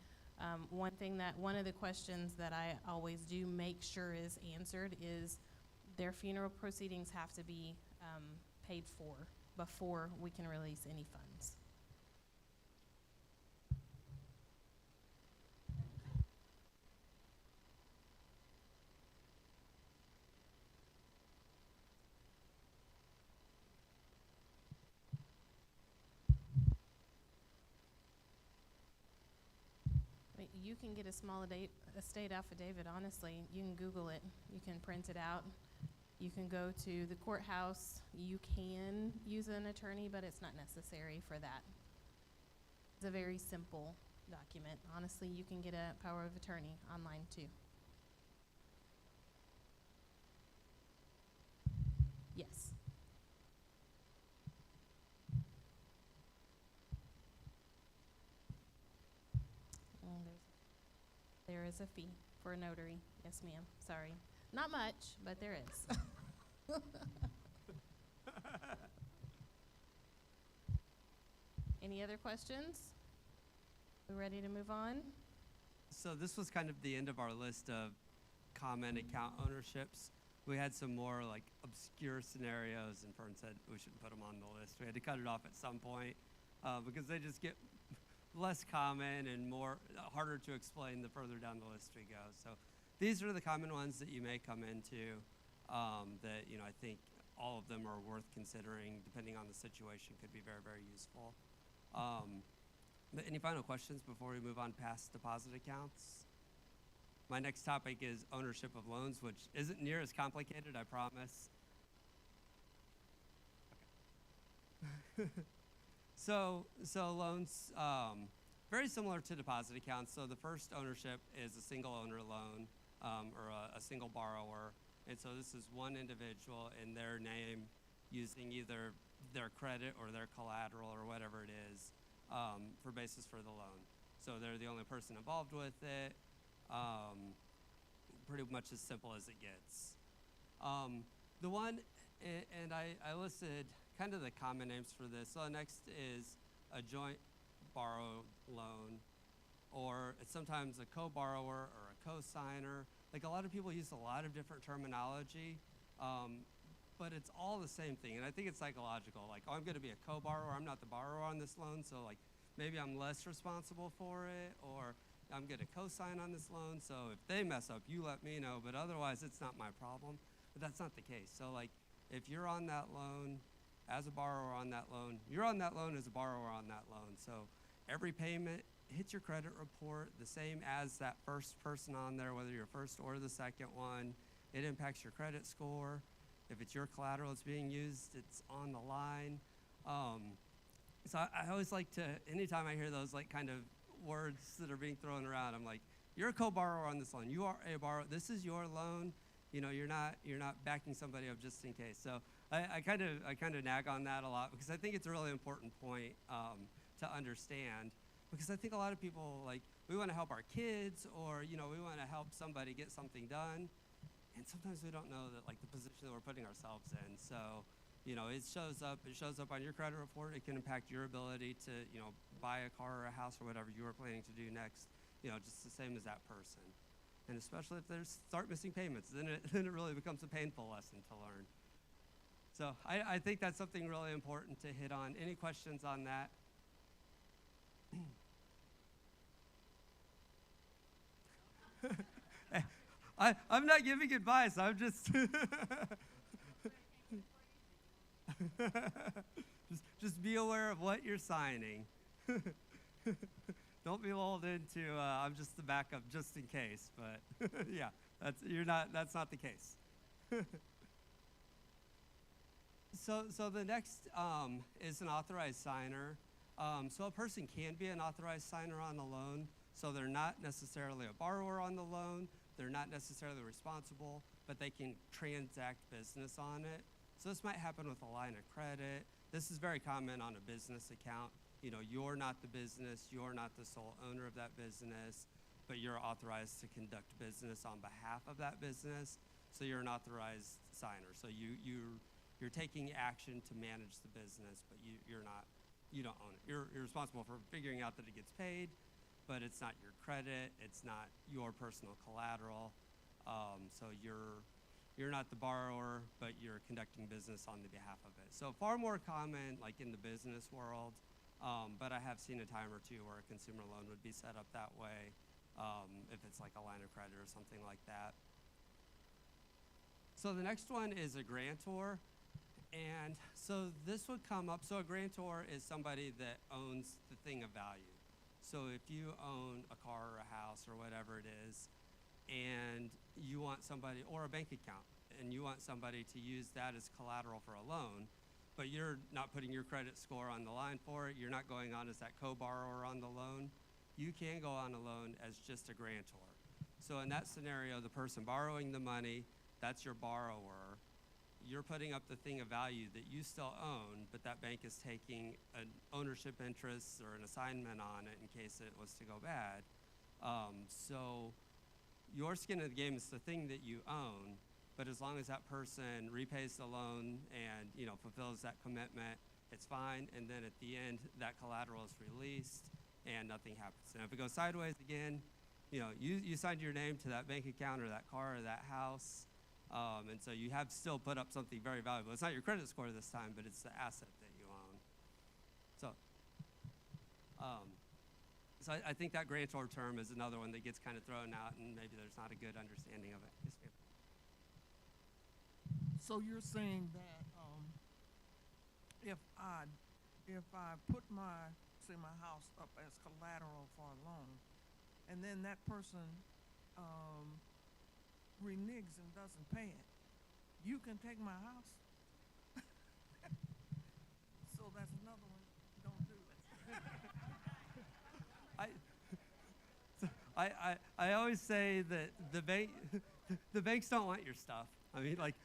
[SPEAKER 3] One of the questions that I always do make sure is answered is their funeral proceedings have to be paid for before we can release any funds. you can get a small estate affidavit, honestly. You can Google it. You can print it out. You can go to the courthouse. You can use an attorney, but it's not necessary for that. It's a very simple document. Honestly, you can get a power of attorney online too. Yes. There is a fee for a notary. Yes, ma'am. Sorry. Not much, but there is. Any other questions? We ready to move on?
[SPEAKER 2] So this was kind of the end of our list of common account ownerships. We had some more like obscure scenarios, and Fern said we shouldn't put them on the list. We had to cut it off at some point because they just get less common and more harder to explain the further down the list we go. So these are the common ones that you may come into that, I think all of them are worth considering, depending on the situation, could be very, very useful. But any final questions before we move on past deposit accounts? My next topic is ownership of loans, which isn't near as complicated, I promise. Okay. So loans, very similar to deposit accounts. So the first ownership is a single owner loan or a single borrower. And so this is one individual in their name using either their credit or their collateral or whatever it is for basis for the loan. So they're the only person involved with it. Pretty much as simple as it gets. The one, and I listed kind of the common names for this. So next is a joint borrow loan, or it's sometimes a co-borrower or a co-signer. Like a lot of people use a lot of different terminology, but it's all the same thing. And I think it's psychological. Like, oh, I'm going to be a co-borrower. I'm not the borrower on this loan, so like maybe I'm less responsible for it, or I'm going to co-sign on this loan, so if they mess up, you let me know, but otherwise it's not my problem. But that's not the case. So like if you're on that loan as a borrower on that loan, you're on that loan as a borrower on that loan. So every payment hits your credit report the same as that first person on there, whether you're first or the second one. It impacts your credit score. If it's your collateral that's being used, it's on the line. So I always like to, anytime I hear those like kind of words that are being thrown around, I'm like, you're a co-borrower on this loan. You are a borrower. This is your loan. You're not backing somebody up just in case. So I kind of nag on that a lot because I think it's a really important point to understand, because I think a lot of people, like, we want to help our kids, or we want to help somebody get something done, and sometimes we don't know that, like, the position that we're putting ourselves in. So it shows up on your credit report. It can impact your ability to buy a car or a house or whatever you are planning to do next, just the same as that person. And especially if they start missing payments, then it really becomes a painful lesson to learn. So I think that's something really important to hit on. Any questions on that? I'm not giving advice. I'm just just be aware of what you're signing. Don't be lulled into I'm just the backup just in case. But yeah, that's not the case. So the next is an authorized signer. So a person can be an authorized signer on a loan. So they're not necessarily a borrower on the loan. They're not necessarily responsible, but they can transact business on it. So this might happen with a line of credit. This is very common on a business account. You're not the business, you're not the sole owner of that business, but you're authorized to conduct business on behalf of that business. So you're an authorized signer. So you're taking action to manage the business, but you don't own it. You're responsible for figuring out that it gets paid, but it's not your credit, it's not your personal collateral. So you're not the borrower, but you're conducting business on the behalf of it. So far more common, like in the business world, but I have seen a time or two where a consumer loan would be set up that way, if it's like a line of credit or something like that. So the next one is a grantor. And so this would come up. So a grantor is somebody that owns the thing of value. So if you own a car or a house or whatever it is, and you want somebody, or a bank account, and you want somebody to use that as collateral for a loan, but you're not putting your credit score on the line for it, you're not going on as that co-borrower on the loan, you can go on a loan as just a grantor. So in that scenario, the person borrowing the money, that's your borrower. You're putting up the thing of value that you still own, but that bank is taking an ownership interest or an assignment on it in case it was to go bad. So your skin in the game is the thing that you own, but as long as that person repays the loan and fulfills that commitment, it's fine. And then at the end, that collateral is released and nothing happens. And if it goes sideways again, you signed your name to that bank account or that car or that house. And so you have still put up something very valuable. It's not your credit score this time, but it's the asset that you own. So I think that grantor term is another one that gets kind of thrown out, and maybe there's not a good understanding of it. Yes, ma'am.
[SPEAKER 5] So you're saying that if I put my house up as collateral for a loan, and then that person reneges and doesn't pay it, you can take my house? So that's another one. Don't do it.
[SPEAKER 2] I always say that the banks don't want your stuff. I mean, like,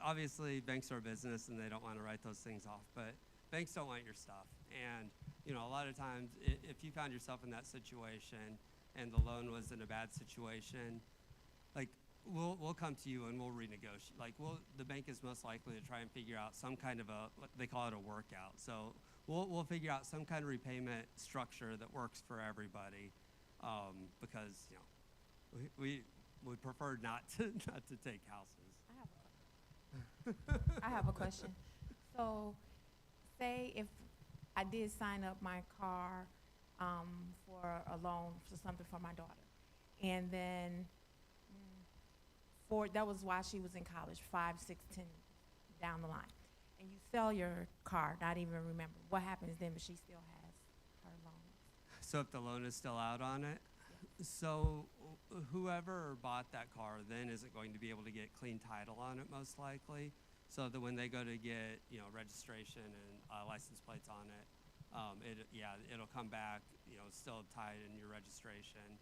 [SPEAKER 2] obviously banks are a business and they don't want to write those things off, but banks don't want your stuff. And, a lot of times if you found yourself in that situation and the loan was in a bad situation, like, we'll come to you and we'll renegotiate. Like, the bank is most likely to try and figure out some kind of they call it a workout. So we'll figure out some kind of repayment structure that works for everybody, because we would prefer not to take houses.
[SPEAKER 8] I have a question. So, say if I did sign up my car for a loan for something for my daughter, and then that was while she was in college, 5, 6, 10 down the line, and you sell your car, not even remember what happens then, but she still has her loan.
[SPEAKER 2] So if the loan is still out on it, so whoever bought that car then isn't going to be able to get clean title on it, most likely. So that when they go to get registration and license plates on it, it'll come back still tied in your registration.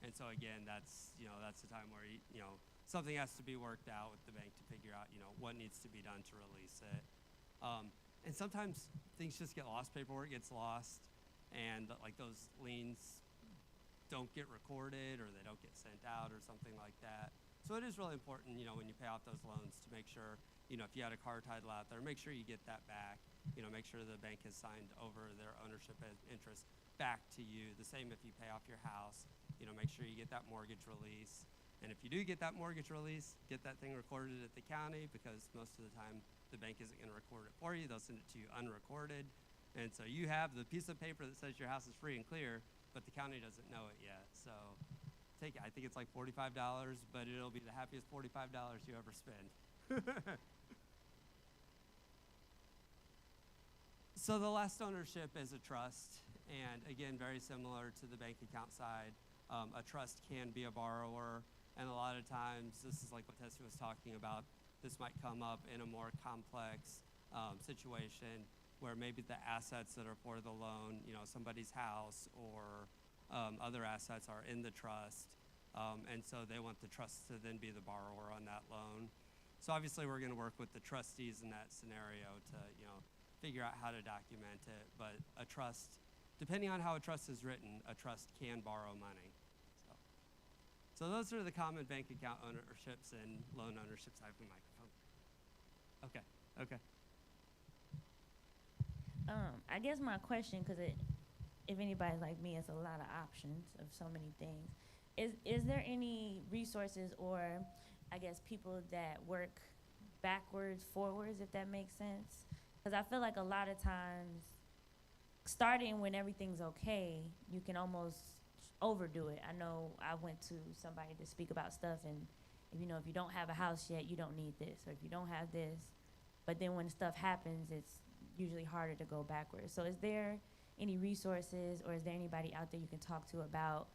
[SPEAKER 2] And so again, that's the time where something has to be worked out with the bank to figure out what needs to be done to release it. And sometimes things just get lost, paperwork gets lost, and like those liens don't get recorded or they don't get sent out or something like that. So it is really important, when you pay off those loans, to make sure, if you had a car title out there, make sure you get that back. Make sure the bank has signed over their ownership interest back to you. The same if you pay off your house, make sure you get that mortgage release. And if you do get that mortgage release, get that thing recorded at the county, because most of the time the bank isn't going to record it for you. They'll send it to you unrecorded. And so you have the piece of paper that says your house is free and clear, but the county doesn't know it yet. So take it. I think it's like $45, but it'll be the happiest $45 you ever spend. So the last ownership is a trust, and again, very similar to the bank account side. A trust can be a borrower, and a lot of times, this is like what Tessie was talking about, this might come up in a more complex situation where maybe the assets that are for the loan, somebody's house or other assets are in the trust, and so they want the trust to then be the borrower on that loan. So obviously we're going to work with the trustees in that scenario to figure out how to document it, but a trust, depending on how a trust is written, a trust can borrow money. So those are the common bank account ownerships and loan ownerships. I have a microphone. Okay.
[SPEAKER 4] I guess my question, because if anybody's like me, it's a lot of options of so many things. Is there any resources or, I guess, people that work backwards, forwards, if that makes sense? Because I feel like a lot of times, starting when everything's okay, you can almost overdo it. I know I went to somebody to speak about stuff, and if you don't have a house yet, you don't need this, or if you don't have this, but then when stuff happens, usually harder to go backwards. So is there any resources, or is there anybody out there you can talk to about,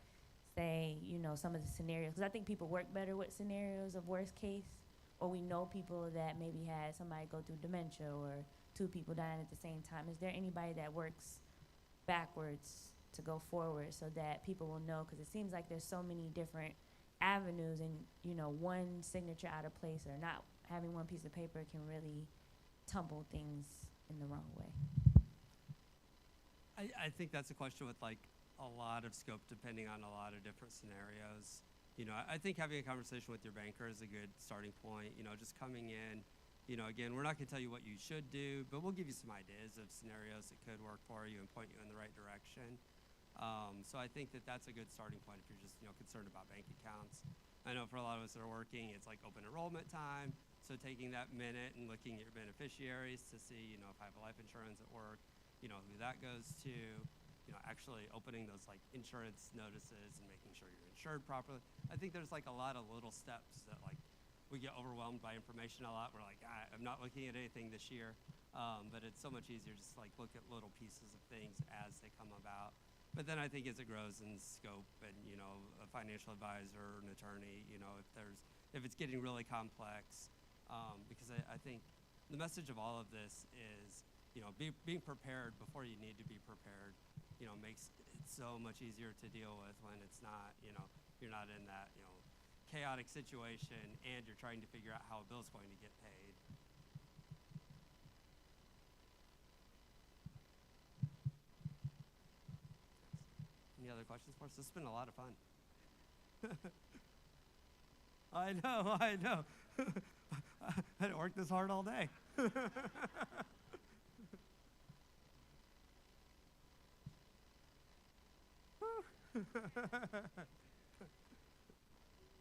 [SPEAKER 4] say, you know, some of the scenarios? Because I think people work better with scenarios of worst case, or we know people that maybe had somebody go through dementia or two people dying at the same time. Is there anybody that works backwards to go forward so that people will know? Because it seems like there's so many different avenues, and, you know, one signature out of place or not having one piece of paper can really tumble things in the wrong way.
[SPEAKER 2] I think that's a question with like a lot of scope depending on a lot of different scenarios. You know, I think having a conversation with your banker is a good starting point. You know, just coming in, you know, again, we're not going to tell you what you should do, but we'll give you some ideas of scenarios that could work for you and point you in the right direction. So I think that that's a good starting point if you're just, you know, concerned about bank accounts. I know for a lot of us that are working, it's like open enrollment time. So taking that minute and looking at your beneficiaries to see, you know, if I have a life insurance at work, you know, who that goes to, you know, actually opening those like insurance notices and making sure you're insured properly. I think there's like a lot of little steps that like we get overwhelmed by information a lot. We're like, I'm not looking at anything this year. But it's so much easier just like look at little pieces of things as they come about. But then I think as it grows in scope and, you know, a financial advisor, an attorney, you know, if it's getting really complex, because I think the message of all of this is, you know, being prepared before you need to be prepared, you know, makes it so much easier to deal with when it's not, you know, you're not in that, you know, chaotic situation and you're trying to figure out how a bill's going to get paid. Any other questions for us? This has been a lot of fun. I know. I didn't work this hard all day.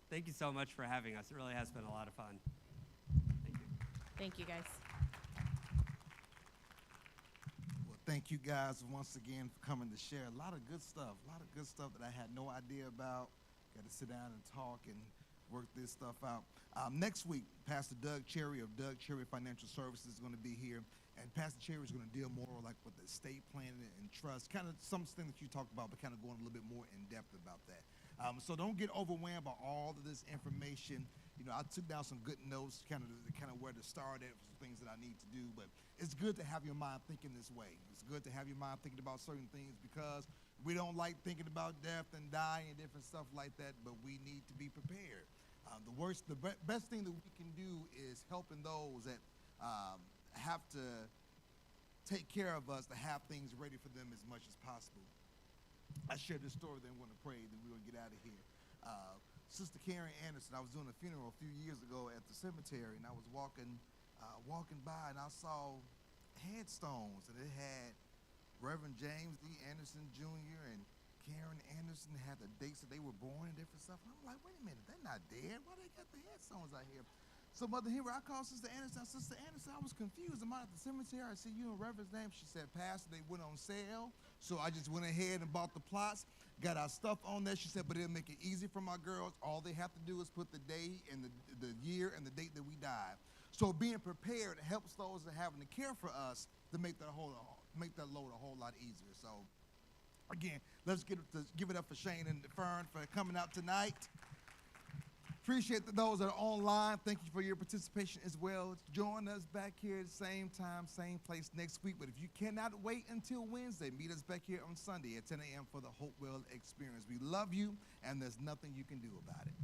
[SPEAKER 2] Thank you so much for having us. It really has been a lot of fun. Thank you.
[SPEAKER 3] Thank you, guys.
[SPEAKER 1] Well, thank you guys once again for coming to share a lot of good stuff that I had no idea about. Got to sit down and talk and work this stuff out. Next week, Pastor Doug Cherry of Doug Cherry Financial Services is going to be here, and Pastor Cherry is going to deal more like with estate planning and trust, kind of something that you talked about, but kind of going a little bit more in depth about that. So don't get overwhelmed by all of this information. You know, I took down some good notes, kind of where to start at for some things that I need to do. But it's good to have your mind thinking this way. It's good to have your mind thinking about certain things because we don't like thinking about death and dying and different stuff like that. But we need to be prepared. The best thing that we can do is helping those that have to take care of us to have things ready for them as much as possible. I shared this story, then we're going to pray, then we're going to get out of here. Sister Karen Anderson, I was doing a funeral a few years ago at the cemetery, and I was walking by, and I saw headstones, and it had Reverend James D. Anderson Jr. and Karen Anderson had the dates that they were born and different stuff. And I'm like, wait a minute, they're not dead. Why they got the headstones out here? So Mother Henry, I called Sister Anderson. Sister Anderson, I was confused. I'm out at the cemetery. I see you and Reverend's name. She said, Pastor, they went on sale. So I just went ahead and bought the plots, got our stuff on there. She said, but it'll make it easy for my girls. All they have to do is put the day and the year and the date that we died. So being prepared helps those that are having to care for us to make that load a whole lot easier. So again, let's give it up for Shane and Fern for coming out tonight. Appreciate those that are online. Thank you for your participation as well. Join us back here at the same time, same place next week. But if you cannot wait until Wednesday, meet us back here on Sunday at 10 a.m. for the Hopewell experience. We love you, and there's nothing you can do about it.